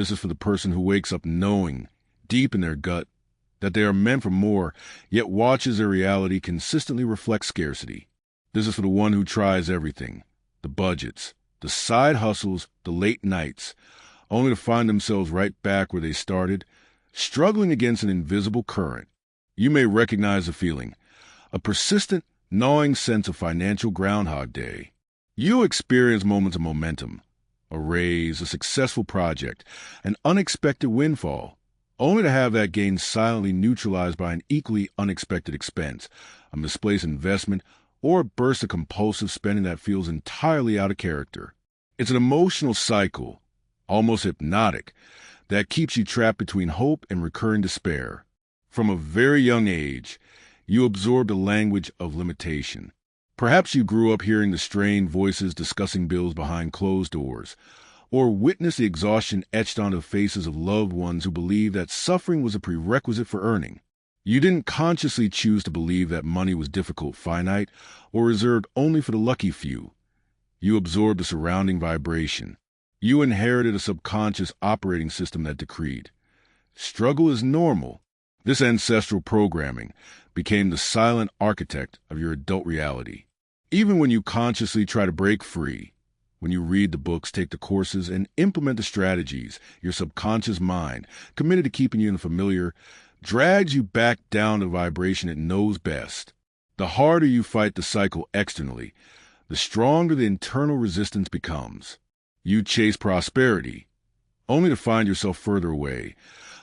This is for the person who wakes up knowing, deep in their gut, that they are meant for more, yet watches their reality consistently reflect scarcity. This is for the one who tries everything, the budgets, the side hustles, the late nights, only to find themselves right back where they started, struggling against an invisible current. You may recognize the feeling, a persistent, gnawing sense of financial Groundhog Day. You experience moments of momentum, a raise, a successful project, an unexpected windfall, only to have that gain silently neutralized by an equally unexpected expense, a misplaced investment, or a burst of compulsive spending that feels entirely out of character. It's an emotional cycle, almost hypnotic, that keeps you trapped between hope and recurring despair. From a very young age, you absorb the language of limitation. Perhaps you grew up hearing the strained voices discussing bills behind closed doors, or witnessed the exhaustion etched onto the faces of loved ones who believed that suffering was a prerequisite for earning. You didn't consciously choose to believe that money was difficult, finite, or reserved only for the lucky few. You absorbed the surrounding vibration. You inherited a subconscious operating system that decreed, struggle is normal. This ancestral programming became the silent architect of your adult reality. Even when you consciously try to break free, when you read the books, take the courses, and implement the strategies, your subconscious mind, committed to keeping you in the familiar, drags you back down the vibration it knows best. The harder you fight the cycle externally, the stronger the internal resistance becomes. You chase prosperity, only to find yourself further away,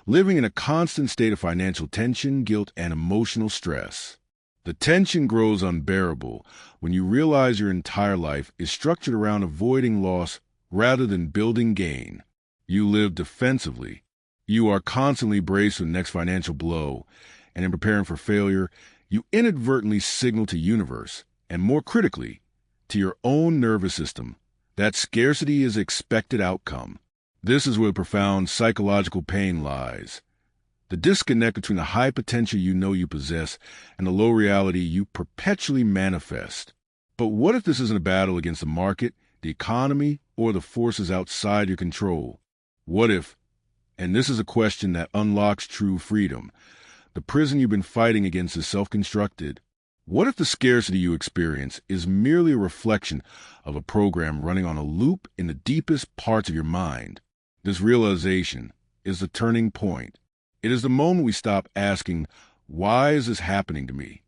living in a constant state of financial tension, guilt, and emotional stress. The tension grows unbearable when you realize your entire life is structured around avoiding loss rather than building gain. You live defensively. You are constantly braced for the next financial blow, and in preparing for failure, you inadvertently signal to the universe, and more critically, to your own nervous system, that scarcity is expected outcome. This is where profound psychological pain lies. The disconnect between the high potential you know you possess and the low reality you perpetually manifest. But what if this isn't a battle against the market, the economy, or the forces outside your control? What if, and this is a question that unlocks true freedom, the prison you've been fighting against is self-constructed? What if the scarcity you experience is merely a reflection of a program running on a loop in the deepest parts of your mind? This realization is the turning point. It is the moment we stop asking, why is this happening to me?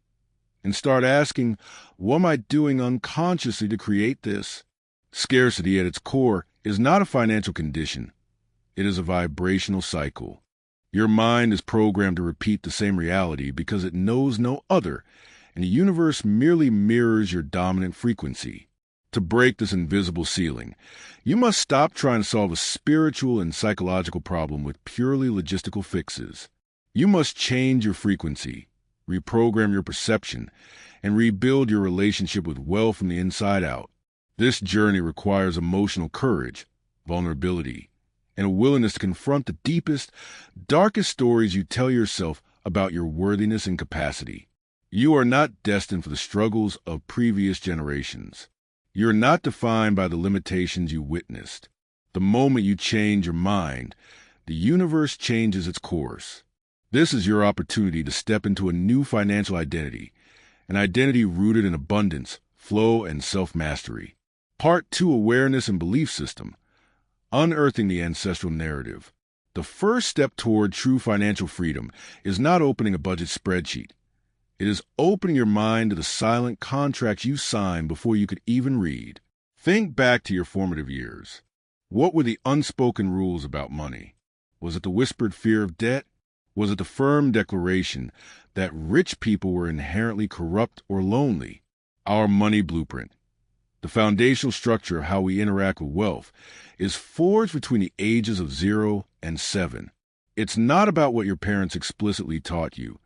And start asking, what am I doing unconsciously to create this? Scarcity at its core is not a financial condition. It is a vibrational cycle. Your mind is programmed to repeat the same reality because it knows no other, and the universe merely mirrors your dominant frequency. To break this invisible ceiling, you must stop trying to solve a spiritual and psychological problem with purely logistical fixes. You must change your frequency, reprogram your perception, and rebuild your relationship with wealth from the inside out. This journey requires emotional courage, vulnerability, and a willingness to confront the deepest, darkest stories you tell yourself about your worthiness and capacity. You are not destined for the struggles of previous generations. You're not defined by the limitations you witnessed. The moment you change your mind, the universe changes its course. This is your opportunity to step into a new financial identity, an identity rooted in abundance, flow, and self-mastery. Part 2, Awareness and Belief System. Unearthing the ancestral narrative. The first step toward true financial freedom is not opening a budget spreadsheet. It is opening your mind to the silent contracts you signed before you could even read. Think back to your formative years. What were the unspoken rules about money? Was it the whispered fear of debt? Was it the firm declaration that rich people were inherently corrupt or lonely? Our money blueprint, the foundational structure of how we interact with wealth, is forged between the ages of 0 and 7. It's not about what your parents explicitly taught you.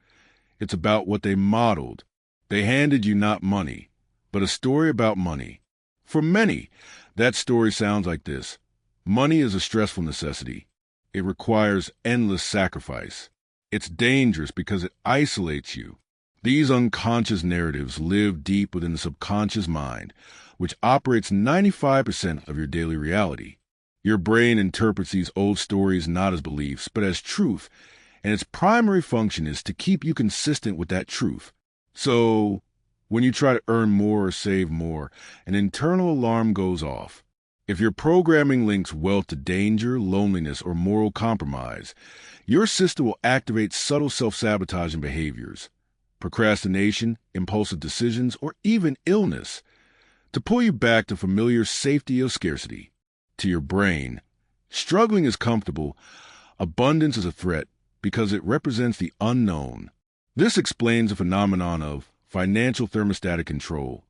It's about what they modeled. They handed you not money, but a story about money. For many, that story sounds like this. Money is a stressful necessity. It requires endless sacrifice. It's dangerous because it isolates you. These unconscious narratives live deep within the subconscious mind, which operates 95% of your daily reality. Your brain interprets these old stories not as beliefs, but as truth, and its primary function is to keep you consistent with that truth. So, when you try to earn more or save more, an internal alarm goes off. If your programming links wealth to danger, loneliness, or moral compromise, your system will activate subtle self-sabotaging behaviors, procrastination, impulsive decisions, or even illness, to pull you back to familiar safety of scarcity. To your brain, struggling is comfortable, abundance is a threat because it represents the unknown. This explains the phenomenon of financial thermostatic control,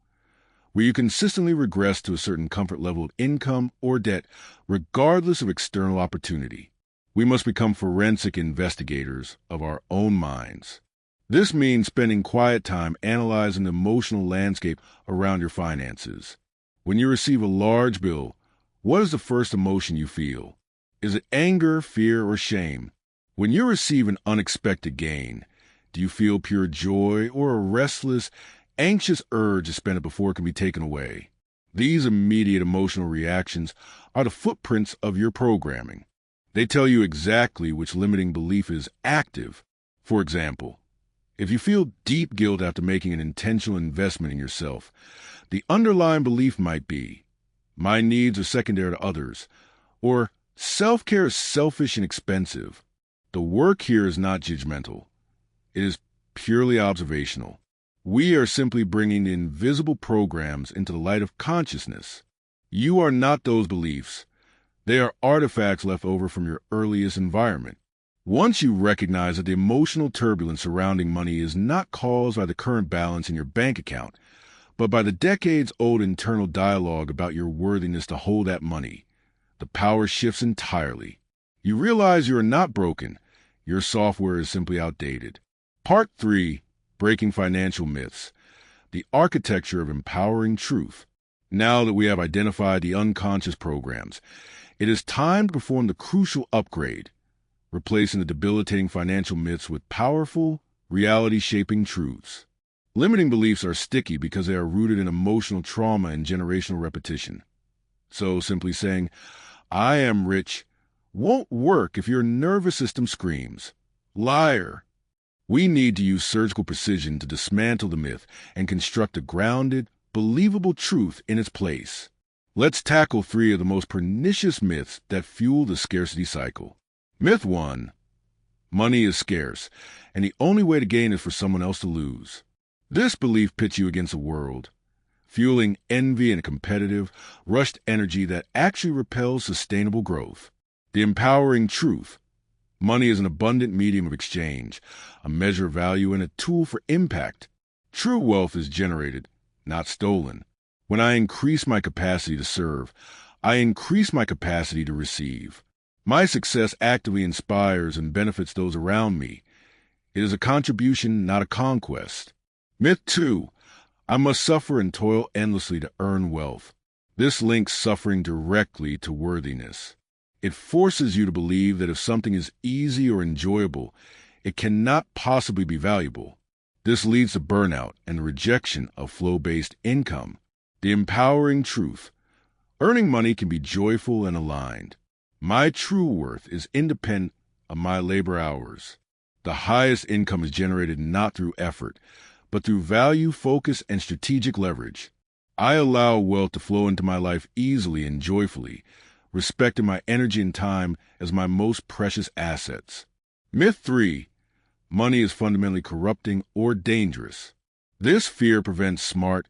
where you consistently regress to a certain comfort level of income or debt, regardless of external opportunity. We must become forensic investigators of our own minds. This means spending quiet time analyzing the emotional landscape around your finances. When you receive a large bill, what is the first emotion you feel? Is it anger, fear, or shame? When you receive an unexpected gain, do you feel pure joy or a restless, anxious urge to spend it before it can be taken away? These immediate emotional reactions are the footprints of your programming. They tell you exactly which limiting belief is active. For example, if you feel deep guilt after making an intentional investment in yourself, the underlying belief might be, my needs are secondary to others, or self-care is selfish and expensive. The work here is not judgmental. It is purely observational. We are simply bringing the invisible programs into the light of consciousness. You are not those beliefs. They are artifacts left over from your earliest environment. Once you recognize that the emotional turbulence surrounding money is not caused by the current balance in your bank account, but by the decades-old internal dialogue about your worthiness to hold that money, the power shifts entirely. You realize you are not broken. Your software is simply outdated. Part 3, Breaking Financial Myths, the architecture of empowering truth. Now that we have identified the unconscious programs, it is time to perform the crucial upgrade, replacing the debilitating financial myths with powerful, reality-shaping truths. Limiting beliefs are sticky because they are rooted in emotional trauma and generational repetition. So simply saying, I am rich, won't work if your nervous system screams, liar. We need to use surgical precision to dismantle the myth and construct a grounded, believable truth in its place. Let's tackle 3 of the most pernicious myths that fuel the scarcity cycle. Myth 1. Money is scarce, and the only way to gain is for someone else to lose. This belief pits you against the world, fueling envy and competitive, rushed energy that actually repels sustainable growth. The empowering truth. Money is an abundant medium of exchange, a measure of value, and a tool for impact. True wealth is generated, not stolen. When I increase my capacity to serve, I increase my capacity to receive. My success actively inspires and benefits those around me. It is a contribution, not a conquest. Myth 2. I must suffer and toil endlessly to earn wealth. This links suffering directly to worthiness. It forces you to believe that if something is easy or enjoyable, it cannot possibly be valuable. This leads to burnout and the rejection of flow-based income. The empowering truth. Earning money can be joyful and aligned. My true worth is independent of my labor hours. The highest income is generated not through effort, but through value, focus, and strategic leverage. I allow wealth to flow into my life easily and joyfully, respecting my energy and time as my most precious assets. Myth 3. Money is fundamentally corrupting or dangerous. This fear prevents smart,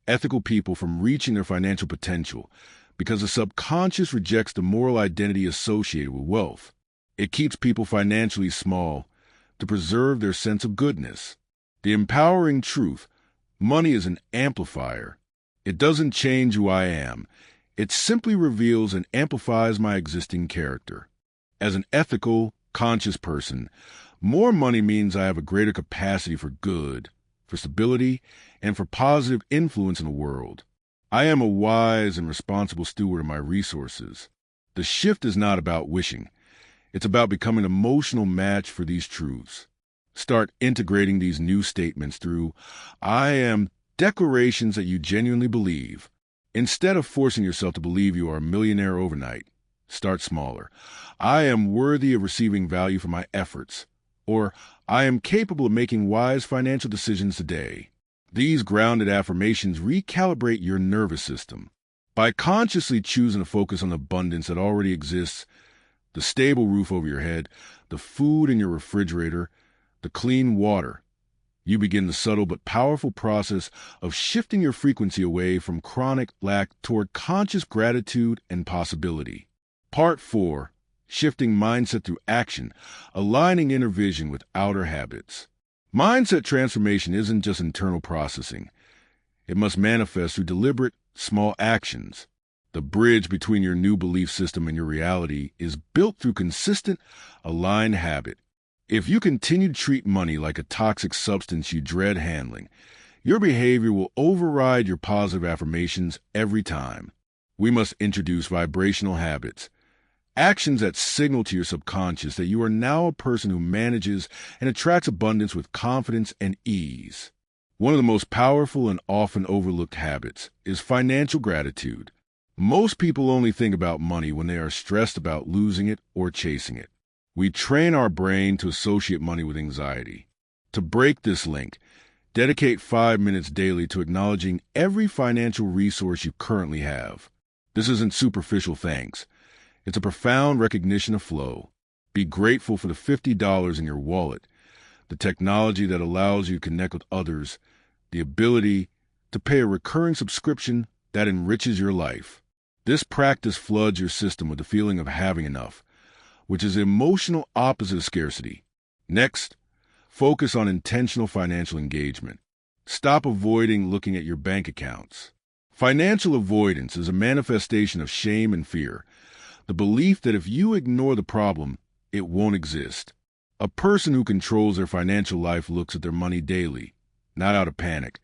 ethical people from reaching their financial potential because the subconscious rejects the moral identity associated with wealth. It keeps people financially small to preserve their sense of goodness. The empowering truth. Money is an amplifier. It doesn't change who I am. It simply reveals and amplifies my existing character. As an ethical, conscious person, more money means I have a greater capacity for good, for stability, and for positive influence in the world. I am a wise and responsible steward of my resources. The shift is not about wishing. It's about becoming an emotional match for these truths. Start integrating these new statements through I am declarations that you genuinely believe. Instead of forcing yourself to believe you are a millionaire overnight, Start smaller. I am worthy of receiving value for my efforts. Or, I am capable of making wise financial decisions today. These grounded affirmations recalibrate your nervous system. By consciously choosing to focus on the abundance that already exists, the stable roof over your head, the food in your refrigerator, the clean water, you begin the subtle but powerful process of shifting your frequency away from chronic lack toward conscious gratitude and possibility. Part 4. Shifting mindset through action, aligning inner vision with outer habits. Mindset transformation isn't just internal processing. It must manifest through deliberate, small actions. The bridge between your new belief system and your reality is built through consistent, aligned habit. If you continue to treat money like a toxic substance you dread handling, your behavior will override your positive affirmations every time. We must introduce vibrational habits, actions that signal to your subconscious that you are now a person who manages and attracts abundance with confidence and ease. One of the most powerful and often overlooked habits is financial gratitude. Most people only think about money when they are stressed about losing it or chasing it. We train our brain to associate money with anxiety. To break this link, dedicate 5 minutes daily to acknowledging every financial resource you currently have. This isn't superficial thanks. It's a profound recognition of flow. Be grateful for the $50 in your wallet, the technology that allows you to connect with others, the ability to pay a recurring subscription that enriches your life. This practice floods your system with the feeling of having enough, which is the emotional opposite of scarcity. Next, focus on intentional financial engagement. Stop avoiding looking at your bank accounts. Financial avoidance is a manifestation of shame and fear, the belief that if you ignore the problem, it won't exist. A person who controls their financial life looks at their money daily, not out of panic,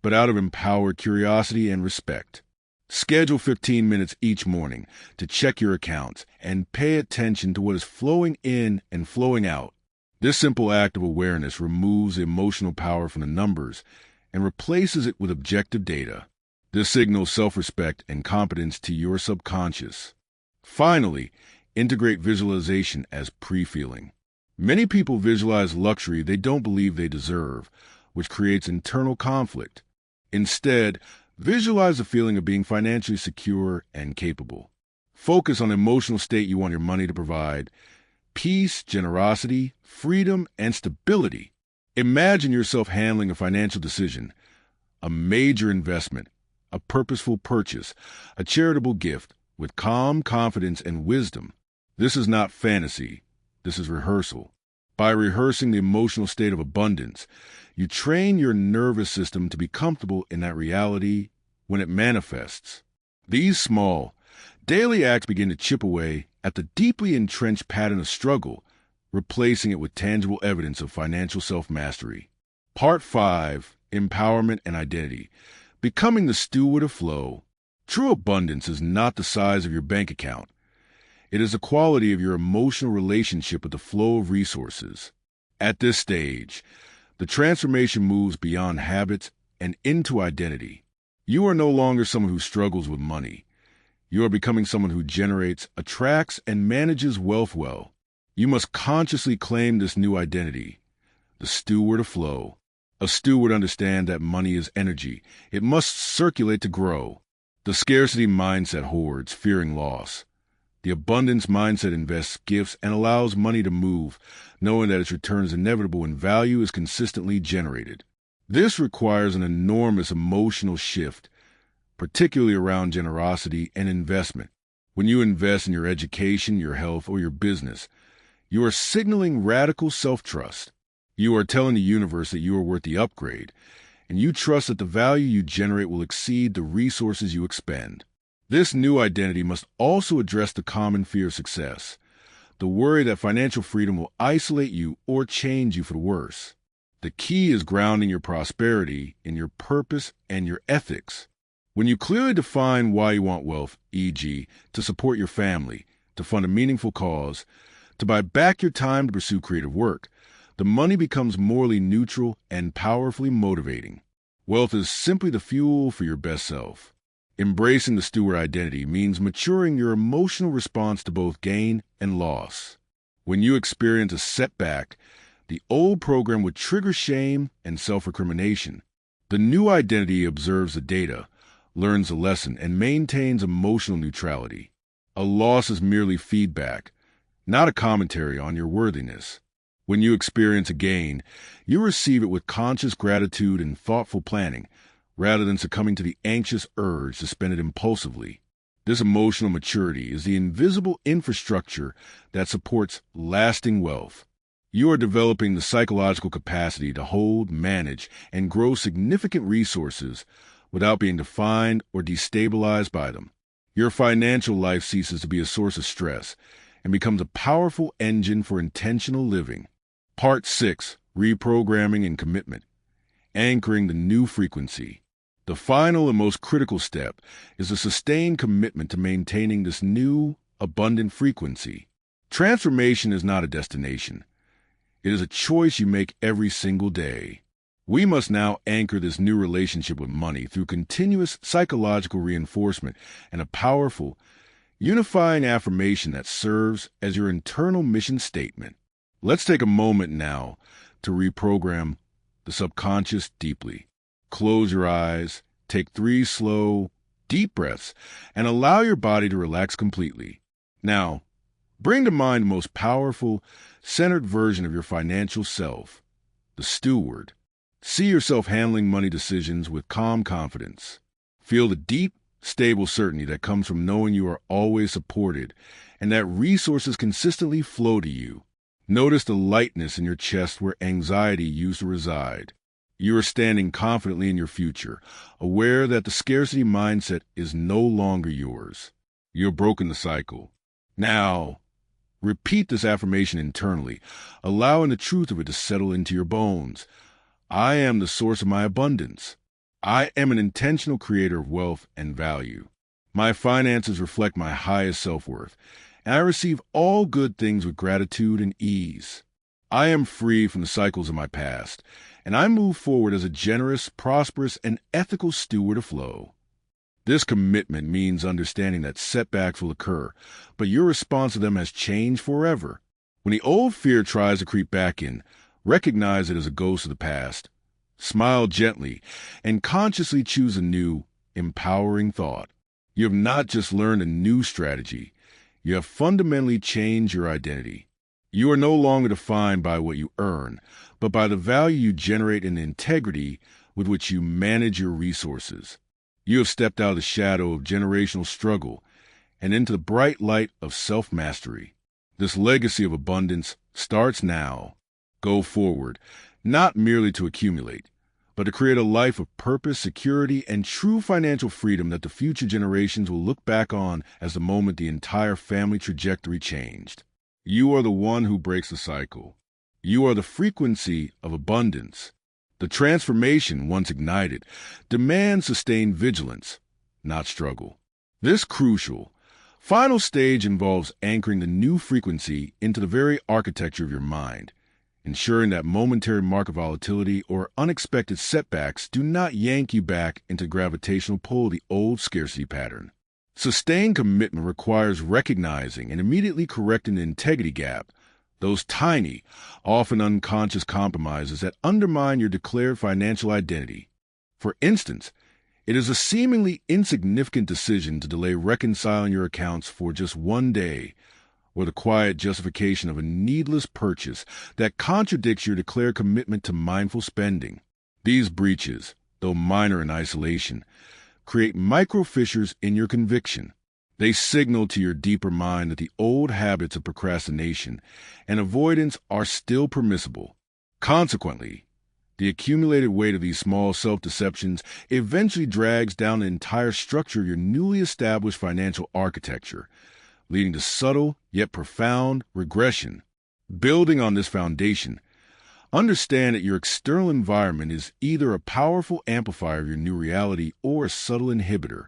but out of empowered curiosity and respect. Schedule 15 minutes each morning to check your accounts and pay attention to what is flowing in and flowing out. This simple act of awareness removes the emotional power from the numbers and replaces it with objective data. This signals self-respect and competence to your subconscious. Finally, integrate visualization as pre-feeling. Many people visualize luxury they don't believe they deserve, which creates internal conflict. Instead, visualize the feeling of being financially secure and capable. Focus on the emotional state you want your money to provide: peace, generosity, freedom, and stability. Imagine yourself handling a financial decision, a major investment, a purposeful purchase, a charitable gift, with calm confidence and wisdom. This is not fantasy. This is rehearsal. By rehearsing the emotional state of abundance, you train your nervous system to be comfortable in that reality when it manifests. These small, daily acts begin to chip away at the deeply entrenched pattern of struggle, replacing it with tangible evidence of financial self-mastery. Part 5. Empowerment and Identity. Becoming the steward of flow. True abundance is not the size of your bank account. It is the quality of your emotional relationship with the flow of resources. At this stage, the transformation moves beyond habits and into identity. You are no longer someone who struggles with money. You are becoming someone who generates, attracts, and manages wealth well. You must consciously claim this new identity, the steward of flow. A steward understands that money is energy. It must circulate to grow. The scarcity mindset hoards, fearing loss. The abundance mindset invests gifts and allows money to move, knowing that its return is inevitable when value is consistently generated. This requires an enormous emotional shift, particularly around generosity and investment. When you invest in your education, your health, or your business, you are signaling radical self-trust. You are telling the universe that you are worth the upgrade, and you trust that the value you generate will exceed the resources you expend. This new identity must also address the common fear of success, the worry that financial freedom will isolate you or change you for the worse. The key is grounding your prosperity in your purpose and your ethics. When you clearly define why you want wealth, e.g., to support your family, to fund a meaningful cause, to buy back your time to pursue creative work, the money becomes morally neutral and powerfully motivating. Wealth is simply the fuel for your best self. Embracing the steward identity means maturing your emotional response to both gain and loss. When you experience a setback, the old program would trigger shame and self-recrimination. The new identity observes the data, learns the lesson, and maintains emotional neutrality. A loss is merely feedback, not a commentary on your worthiness. When you experience a gain, you receive it with conscious gratitude and thoughtful planning, rather than succumbing to the anxious urge to spend it impulsively. This emotional maturity is the invisible infrastructure that supports lasting wealth. You are developing the psychological capacity to hold, manage, and grow significant resources without being defined or destabilized by them. Your financial life ceases to be a source of stress and becomes a powerful engine for intentional living. Part 6. Reprogramming and Commitment. Anchoring the new frequency. The final and most critical step is a sustained commitment to maintaining this new, abundant frequency. Transformation is not a destination. It is a choice you make every single day. We must now anchor this new relationship with money through continuous psychological reinforcement and a powerful, unifying affirmation that serves as your internal mission statement. Let's take a moment now to reprogram the subconscious deeply. Close your eyes, take 3 slow, deep breaths, and allow your body to relax completely. Now, bring to mind the most powerful, centered version of your financial self, the steward. See yourself handling money decisions with calm confidence. Feel the deep, stable certainty that comes from knowing you are always supported and that resources consistently flow to you. Notice the lightness in your chest where anxiety used to reside. You are standing confidently in your future, aware that the scarcity mindset is no longer yours. You have broken the cycle. Now, repeat this affirmation internally, allowing the truth of it to settle into your bones. I am the source of my abundance. I am an intentional creator of wealth and value. My finances reflect my highest self-worth, and I receive all good things with gratitude and ease. I am free from the cycles of my past, and I move forward as a generous, prosperous, and ethical steward of flow. This commitment means understanding that setbacks will occur, but your response to them has changed forever. When the old fear tries to creep back in, recognize it as a ghost of the past. Smile gently and consciously choose a new, empowering thought. You have not just learned a new strategy, you have fundamentally changed your identity. You are no longer defined by what you earn, but by the value you generate and the integrity with which you manage your resources. You have stepped out of the shadow of generational struggle and into the bright light of self-mastery. This legacy of abundance starts now. Go forward, not merely to accumulate, but to create a life of purpose, security, and true financial freedom that the future generations will look back on as the moment the entire family trajectory changed. You are the one who breaks the cycle. You are the frequency of abundance. The transformation, once ignited, demands sustained vigilance, not struggle. This crucial, final stage involves anchoring the new frequency into the very architecture of your mind, ensuring that momentary market volatility or unexpected setbacks do not yank you back into the gravitational pull of the old scarcity pattern. Sustained commitment requires recognizing and immediately correcting the integrity gap, those tiny, often unconscious compromises that undermine your declared financial identity. For instance, it is a seemingly insignificant decision to delay reconciling your accounts for just one day, or the quiet justification of a needless purchase that contradicts your declared commitment to mindful spending. These breaches, though minor in isolation, create micro fissures in your conviction. They signal to your deeper mind that the old habits of procrastination and avoidance are still permissible. Consequently, the accumulated weight of these small self-deceptions eventually drags down the entire structure of your newly established financial architecture, leading to subtle yet profound regression. Building on this foundation, understand that your external environment is either a powerful amplifier of your new reality or a subtle inhibitor.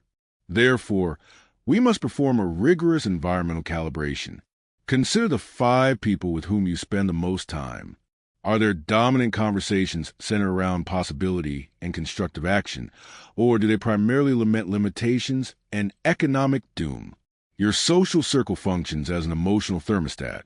Therefore, we must perform a rigorous environmental calibration. Consider the 5 people with whom you spend the most time. Are their dominant conversations centered around possibility and constructive action, or do they primarily lament limitations and economic doom? Your social circle functions as an emotional thermostat.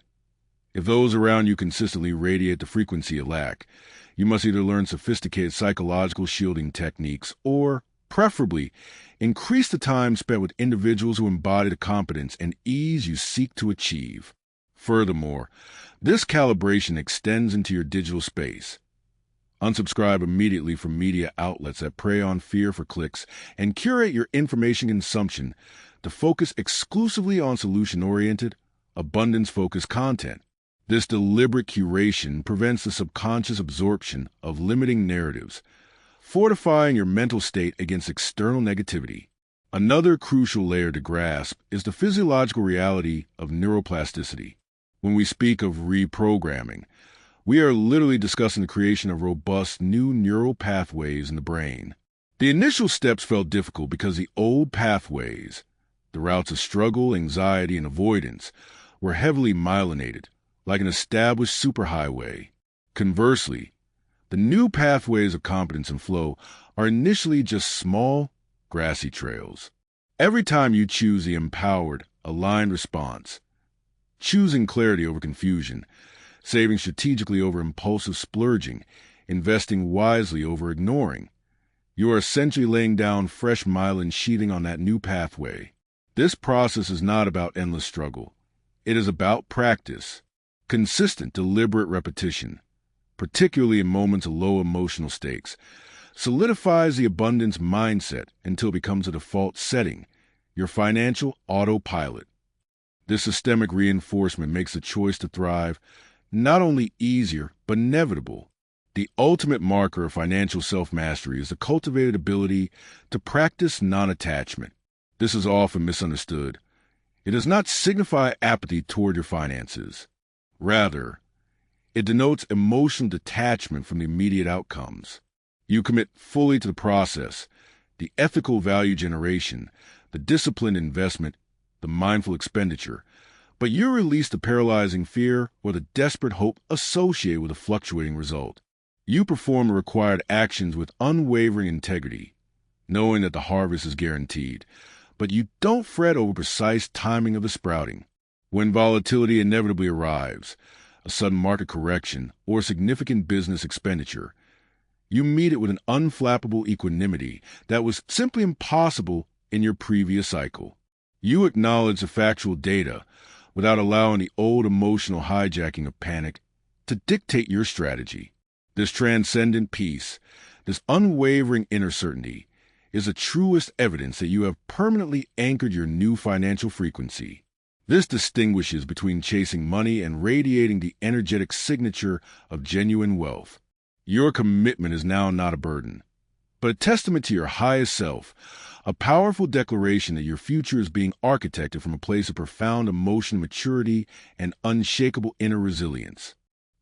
If those around you consistently radiate the frequency of lack, you must either learn sophisticated psychological shielding techniques or, preferably, increase the time spent with individuals who embody the competence and ease you seek to achieve. Furthermore, this calibration extends into your digital space. Unsubscribe immediately from media outlets that prey on fear for clicks and curate your information consumption to focus exclusively on solution-oriented, abundance-focused content. This deliberate curation prevents the subconscious absorption of limiting narratives, fortifying your mental state against external negativity. Another crucial layer to grasp is the physiological reality of neuroplasticity. When we speak of reprogramming, we are literally discussing the creation of robust new neural pathways in the brain. The initial steps felt difficult because the old pathways, the routes of struggle, anxiety, and avoidance, were heavily myelinated, like an established superhighway. Conversely, the new pathways of competence and flow are initially just small, grassy trails. Every time you choose the empowered, aligned response, choosing clarity over confusion, saving strategically over impulsive splurging, investing wisely over ignoring, you are essentially laying down fresh myelin sheathing on that new pathway. This process is not about endless struggle. It is about practice. Consistent, deliberate repetition, particularly in moments of low emotional stakes, solidifies the abundance mindset until it becomes a default setting, your financial autopilot. This systemic reinforcement makes the choice to thrive not only easier, but inevitable. The ultimate marker of financial self-mastery is the cultivated ability to practice non-attachment. This is often misunderstood. It does not signify apathy toward your finances. Rather, it denotes emotional detachment from the immediate outcomes. You commit fully to the process, the ethical value generation, the disciplined investment, the mindful expenditure, but you release the paralyzing fear or the desperate hope associated with a fluctuating result. You perform the required actions with unwavering integrity, knowing that the harvest is guaranteed, but you don't fret over precise timing of the sprouting. When volatility inevitably arrives, a sudden market correction, or significant business expenditure, you meet it with an unflappable equanimity that was simply impossible in your previous cycle. You acknowledge the factual data without allowing the old emotional hijacking of panic to dictate your strategy. This transcendent peace, this unwavering inner certainty, is the truest evidence that you have permanently anchored your new financial frequency. This distinguishes between chasing money and radiating the energetic signature of genuine wealth. Your commitment is now not a burden, but a testament to your highest self, a powerful declaration that your future is being architected from a place of profound emotional maturity and unshakable inner resilience.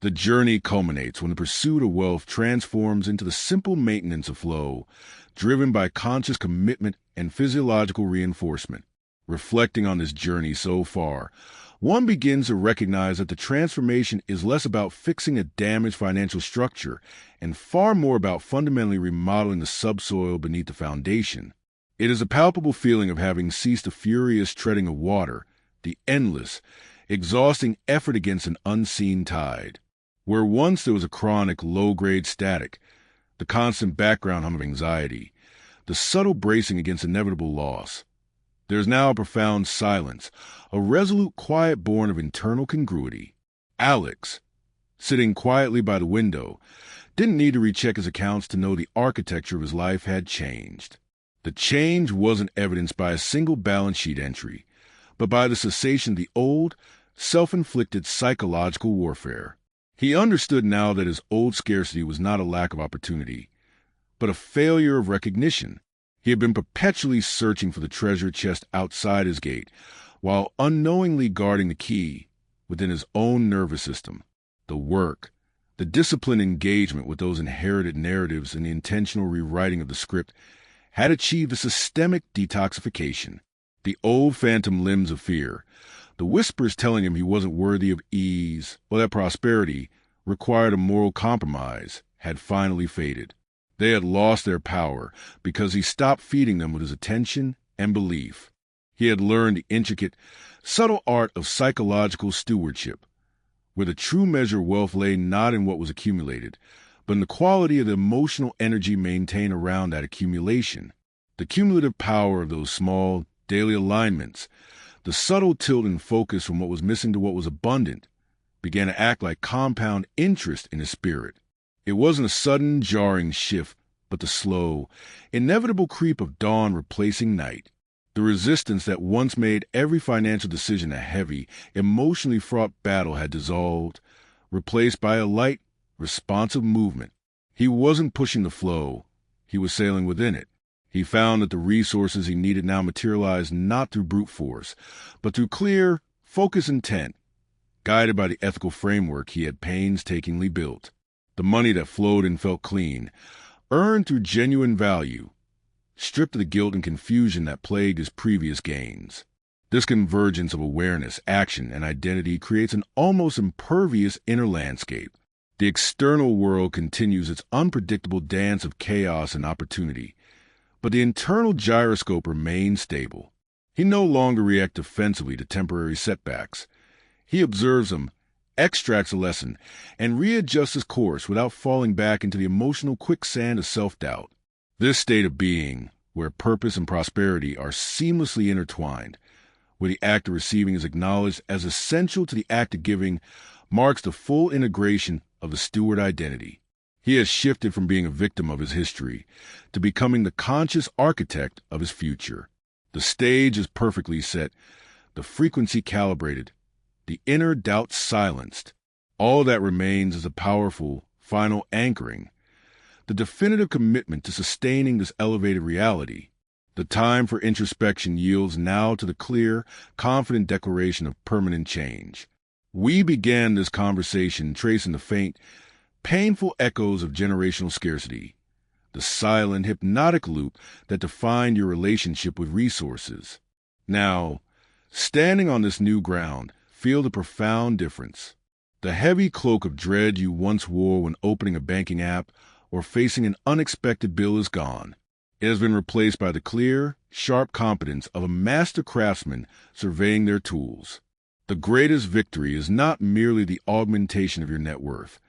The journey culminates when the pursuit of wealth transforms into the simple maintenance of flow, driven by conscious commitment and physiological reinforcement. Reflecting on this journey so far, one begins to recognize that the transformation is less about fixing a damaged financial structure and far more about fundamentally remodeling the subsoil beneath the foundation. It is a palpable feeling of having ceased the furious treading of water, the endless, exhausting effort against an unseen tide. Where once there was a chronic, low-grade static, the constant background hum of anxiety, the subtle bracing against inevitable loss, there is now a profound silence, a resolute quiet born of internal congruity. Alex, sitting quietly by the window, didn't need to recheck his accounts to know the architecture of his life had changed. The change wasn't evidenced by a single balance sheet entry, but by the cessation of the old, self-inflicted psychological warfare. He understood now that his old scarcity was not a lack of opportunity, but a failure of recognition. He had been perpetually searching for the treasure chest outside his gate, while unknowingly guarding the key within his own nervous system. The work, the disciplined engagement with those inherited narratives and the intentional rewriting of the script had achieved a systemic detoxification. The old phantom limbs of fear, the whispers telling him he wasn't worthy of ease or that prosperity required a moral compromise, had finally faded. They had lost their power because he stopped feeding them with his attention and belief. He had learned the intricate, subtle art of psychological stewardship, where the true measure of wealth lay not in what was accumulated, but in the quality of the emotional energy maintained around that accumulation. The cumulative power of those small, daily alignments, the subtle tilt and focus from what was missing to what was abundant, began to act like compound interest in his spirit. It wasn't a sudden, jarring shift, but the slow, inevitable creep of dawn replacing night. The resistance that once made every financial decision a heavy, emotionally fraught battle had dissolved, replaced by a light, responsive movement. He wasn't pushing the flow. He was sailing within it. He found that the resources he needed now materialized not through brute force, but through clear, focused intent, guided by the ethical framework he had painstakingly built. The money that flowed and felt clean, earned through genuine value, stripped of the guilt and confusion that plagued his previous gains. This convergence of awareness, action, and identity creates an almost impervious inner landscape. The external world continues its unpredictable dance of chaos and opportunity, but the internal gyroscope remains stable. He no longer reacts defensively to temporary setbacks. He observes them, extracts a lesson, and readjusts his course without falling back into the emotional quicksand of self-doubt. This state of being, where purpose and prosperity are seamlessly intertwined, where the act of receiving is acknowledged as essential to the act of giving, marks the full integration of the steward identity. He has shifted from being a victim of his history to becoming the conscious architect of his future. The stage is perfectly set, the frequency calibrated, the inner doubt silenced. All that remains is a powerful, final anchoring, the definitive commitment to sustaining this elevated reality. The time for introspection yields now to the clear, confident declaration of permanent change. We began this conversation tracing the faint, painful echoes of generational scarcity, the silent, hypnotic loop that defined your relationship with resources. Now, standing on this new ground, feel the profound difference. The heavy cloak of dread you once wore when opening a banking app or facing an unexpected bill is gone. It has been replaced by the clear, sharp competence of a master craftsman surveying their tools. The greatest victory is not merely the augmentation of your net worth.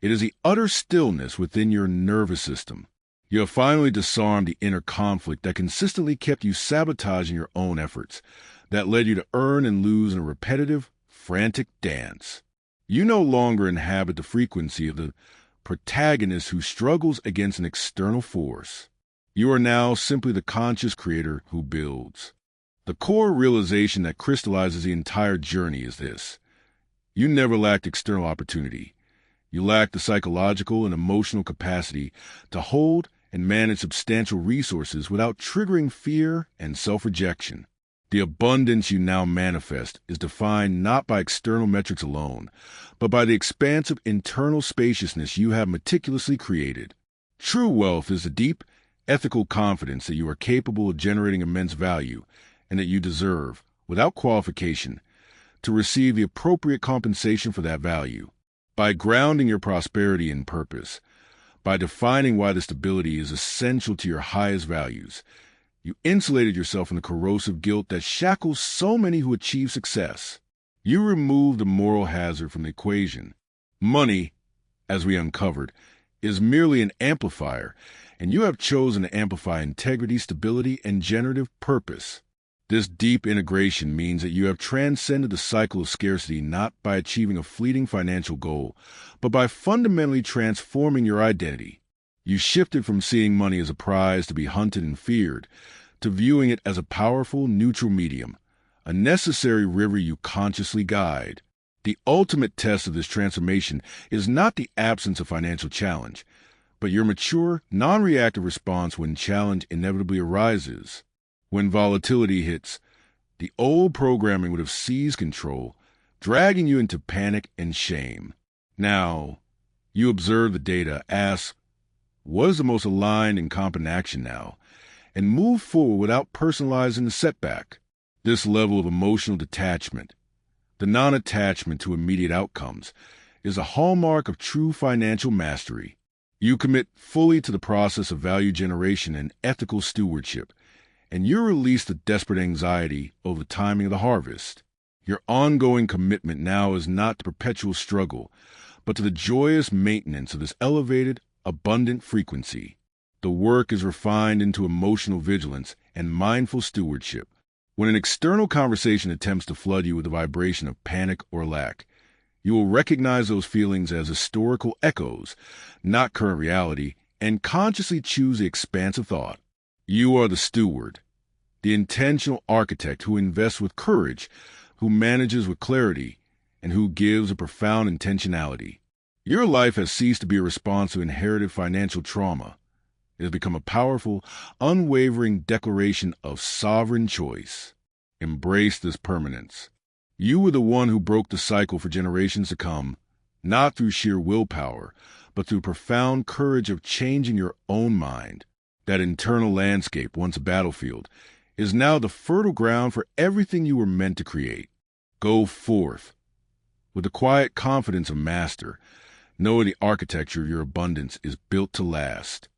It is the utter stillness within your nervous system. You have finally disarmed the inner conflict that consistently kept you sabotaging your own efforts, that led you to earn and lose in a repetitive, frantic dance. You no longer inhabit the frequency of the protagonist who struggles against an external force. You are now simply the conscious creator who builds. The core realization that crystallizes the entire journey is this: you never lacked external opportunity. You lack the psychological and emotional capacity to hold and manage substantial resources without triggering fear and self-rejection. The abundance you now manifest is defined not by external metrics alone, but by the expansive internal spaciousness you have meticulously created. True wealth is the deep, ethical confidence that you are capable of generating immense value and that you deserve, without qualification, to receive the appropriate compensation for that value. By grounding your prosperity in purpose, by defining why the stability is essential to your highest values, you insulated yourself from the corrosive guilt that shackles so many who achieve success. You removed the moral hazard from the equation. Money, as we uncovered, is merely an amplifier, and you have chosen to amplify integrity, stability, and generative purpose. This deep integration means that you have transcended the cycle of scarcity not by achieving a fleeting financial goal, but by fundamentally transforming your identity. You shifted from seeing money as a prize to be hunted and feared, to viewing it as a powerful, neutral medium, a necessary river you consciously guide. The ultimate test of this transformation is not the absence of financial challenge, but your mature, non-reactive response when challenge inevitably arises. When volatility hits, the old programming would have seized control, dragging you into panic and shame. Now, you observe the data, ask, what is the most aligned and competent action now, and move forward without personalizing the setback. This level of emotional detachment, the non-attachment to immediate outcomes, is a hallmark of true financial mastery. You commit fully to the process of value generation and ethical stewardship, and you release the desperate anxiety over the timing of the harvest. Your ongoing commitment now is not to perpetual struggle, but to the joyous maintenance of this elevated, abundant frequency. The work is refined into emotional vigilance and mindful stewardship. When an external conversation attempts to flood you with a vibration of panic or lack, you will recognize those feelings as historical echoes, not current reality, and consciously choose the expansive thought. You are the steward, the intentional architect who invests with courage, who manages with clarity, and who gives a profound intentionality. Your life has ceased to be a response to inherited financial trauma. It has become a powerful, unwavering declaration of sovereign choice. Embrace this permanence. You were the one who broke the cycle for generations to come, not through sheer willpower, but through profound courage of changing your own mind. That internal landscape, once a battlefield, is now the fertile ground for everything you were meant to create. Go forth with the quiet confidence of master, knowing the architecture of your abundance is built to last.